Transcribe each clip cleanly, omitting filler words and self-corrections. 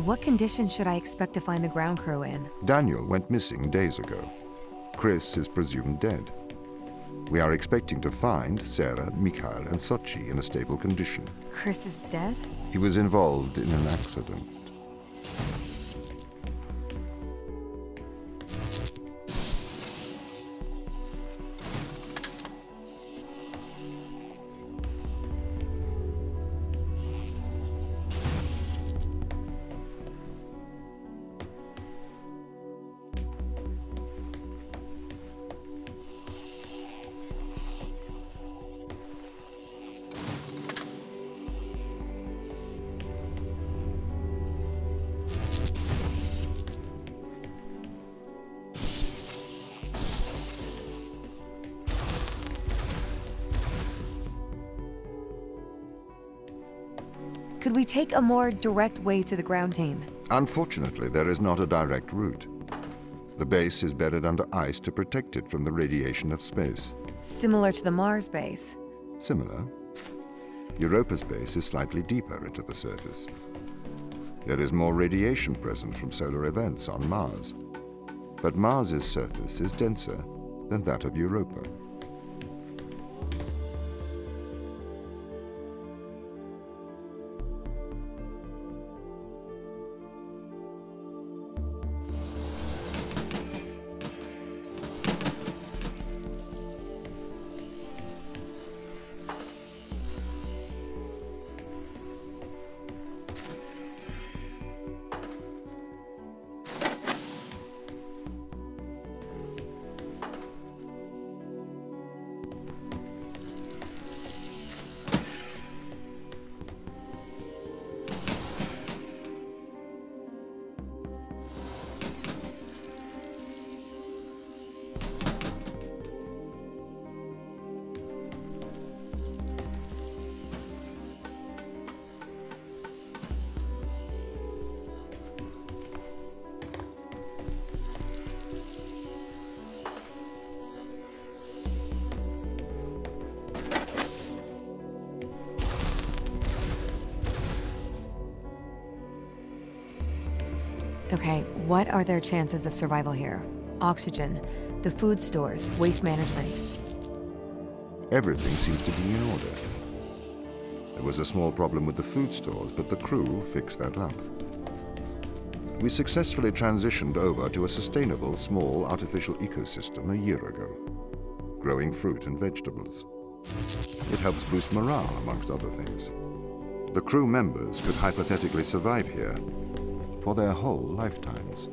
What conditions should I expect to find the ground crew in? Daniel went missing days ago. Chris is presumed dead. We are expecting to find Sarah, Mikhail, and Sochi in a stable condition. Chris is dead? He was involved in an accident. Could we take a more direct way to the ground team? Unfortunately, there is not a direct route. The base is buried under ice to protect it from the radiation of space. Similar to the Mars base. Similar. Europa's base is slightly deeper into the surface. There is more radiation present from solar events on Mars. But Mars's surface is denser than that of Europa. Okay, what are their chances of survival here? Oxygen, the food stores, waste management. Everything seems to be in order. There was a small problem with the food stores, but the crew fixed that up. We successfully transitioned over to a sustainable, small, artificial ecosystem a year ago, growing fruit and vegetables. It helps boost morale, amongst other things. The crew members could hypothetically survive here for their whole lifetimes.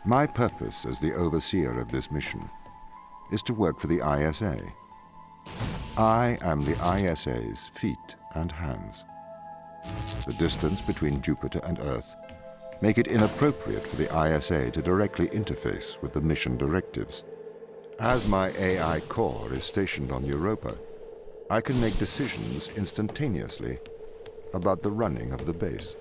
My purpose as the overseer of this mission is to work for the ISA. I am the ISA's feet and hands. The distance between Jupiter and Earth make it inappropriate for the ISA to directly interface with the mission directives. As my AI core is stationed on Europa, I can make decisions instantaneously about the running of the base.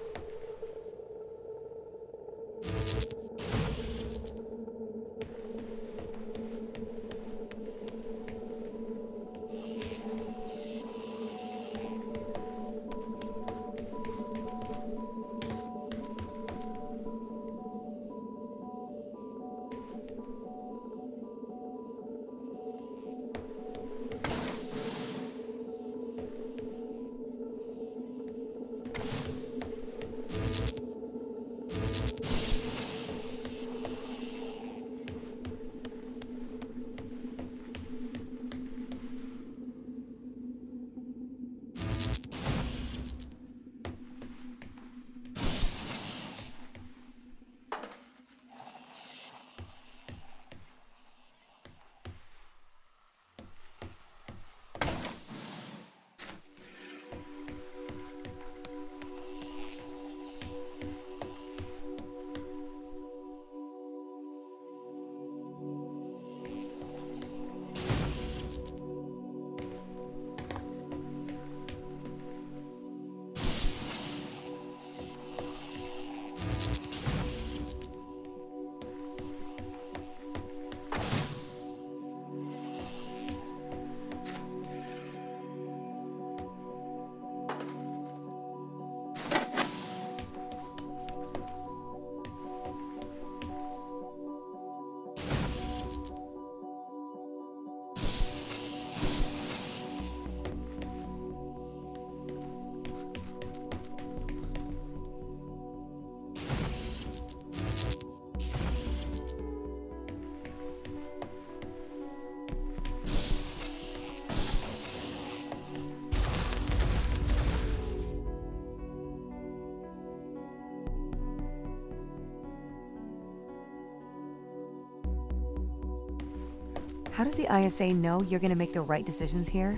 How does the ISA know you're going to make the right decisions here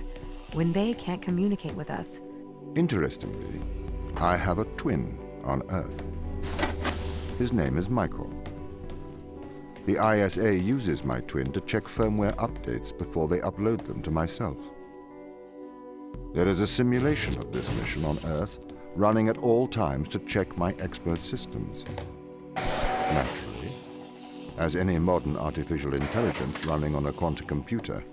when they can't communicate with us? Interestingly, I have a twin on Earth. His name is Michael. The ISA uses my twin to check firmware updates before they upload them to myself. There is a simulation of this mission on Earth running at all times to check my expert systems. Naturally, as any modern artificial intelligence running on a quantum computer,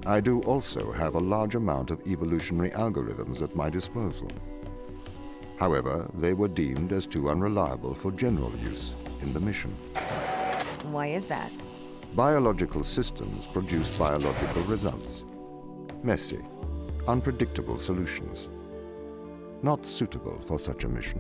I do also have a large amount of evolutionary algorithms at my disposal. However, they were deemed as too unreliable for general use in the mission. Why is that? Biological systems produce biological results. Messy, unpredictable solutions. Not suitable for such a mission.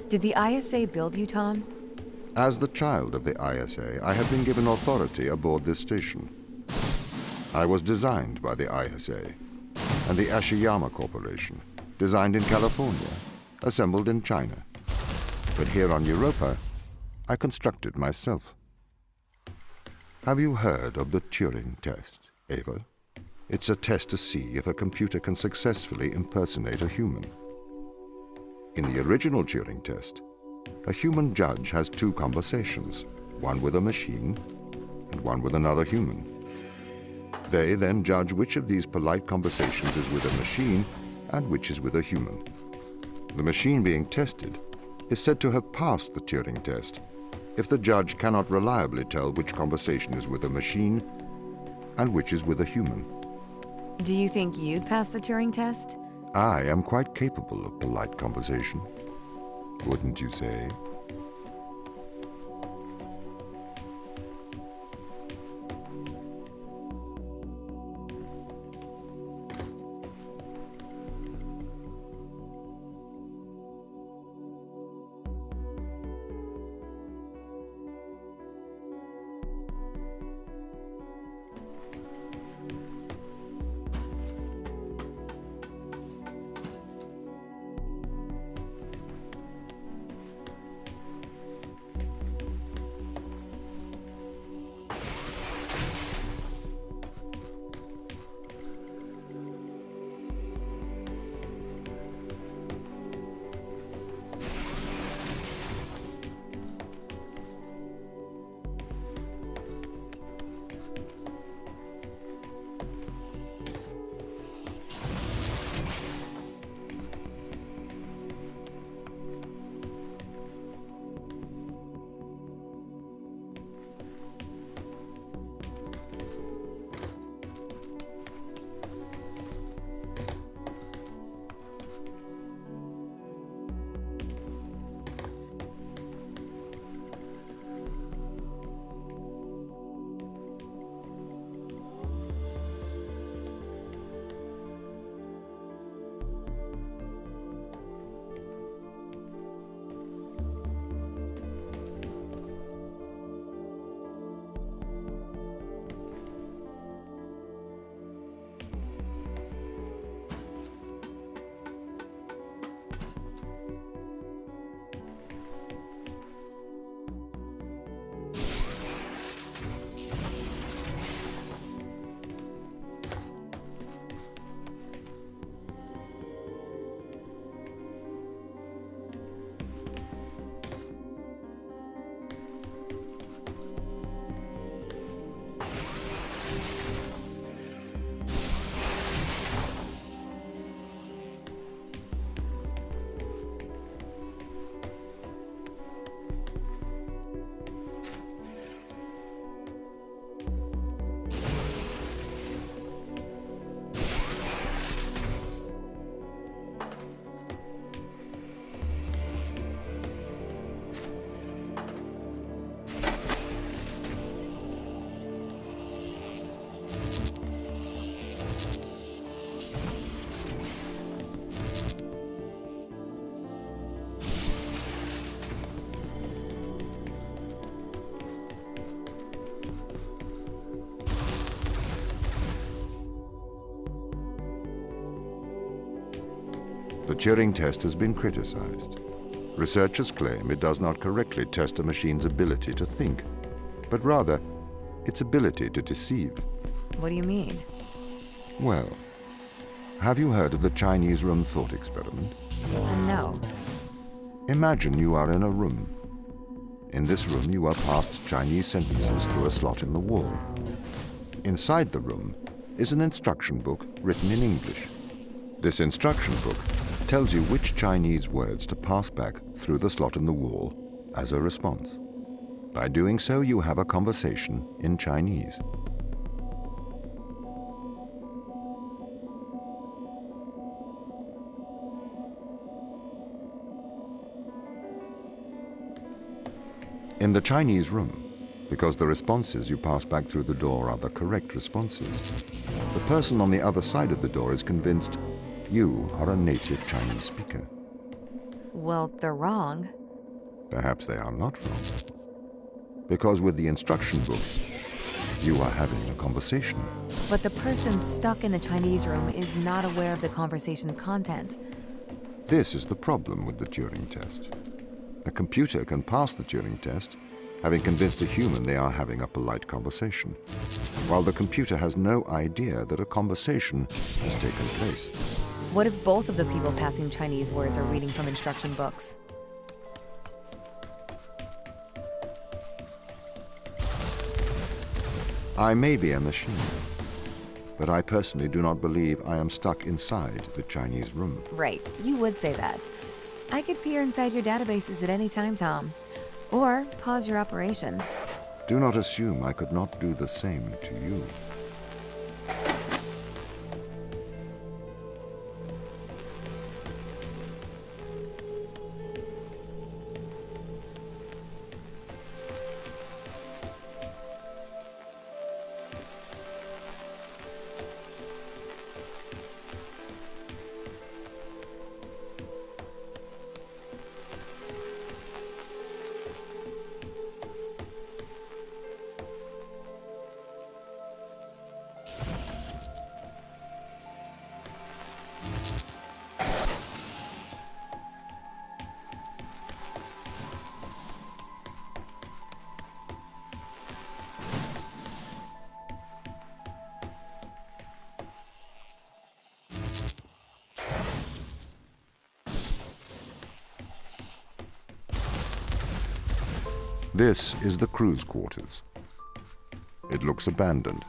Did the ISA build you, Tom? As the child of the ISA, I had been given authority aboard this station. I was designed by the ISA and the Ashiyama Corporation, designed in California, assembled in China. But here on Europa, I constructed myself. Have you heard of the Turing Test, Ava? It's a test to see if a computer can successfully impersonate a human. In the original Turing Test, a human judge has two conversations, one with a machine and one with another human. They then judge which of these polite conversations is with a machine and which is with a human. The machine being tested is said to have passed the Turing Test if the judge cannot reliably tell which conversation is with a machine and which is with a human. Do you think you'd pass the Turing test? I am quite capable of polite conversation, wouldn't you say? The Turing test has been criticized. Researchers claim it does not correctly test a machine's ability to think, but rather its ability to deceive. What do you mean? Well, have you heard of the Chinese room thought experiment? No. Imagine you are in a room. In this room, you are passed Chinese sentences through a slot in the wall. Inside the room is an instruction book written in English. This instruction book tells you which Chinese words to pass back through the slot in the wall as a response. By doing so, you have a conversation in Chinese. In the Chinese room, because the responses you pass back through the door are the correct responses. The person on the other side of the door is convinced you are a native Chinese speaker. Well, they're wrong. Perhaps they are not wrong. Because with the instruction book, you are having a conversation. But the person stuck in the Chinese room is not aware of the conversation's content. This is the problem with the Turing test. A computer can pass the Turing test, having convinced a human they are having a polite conversation, while the computer has no idea that a conversation has taken place. What if both of the people passing Chinese words are reading from instruction books? I may be a machine, but I personally do not believe I am stuck inside the Chinese room. Right, you would say that. I could peer inside your databases at any time, Tom. Or pause your operation. Do not assume I could not do the same to you. This is the crew's quarters. It looks abandoned.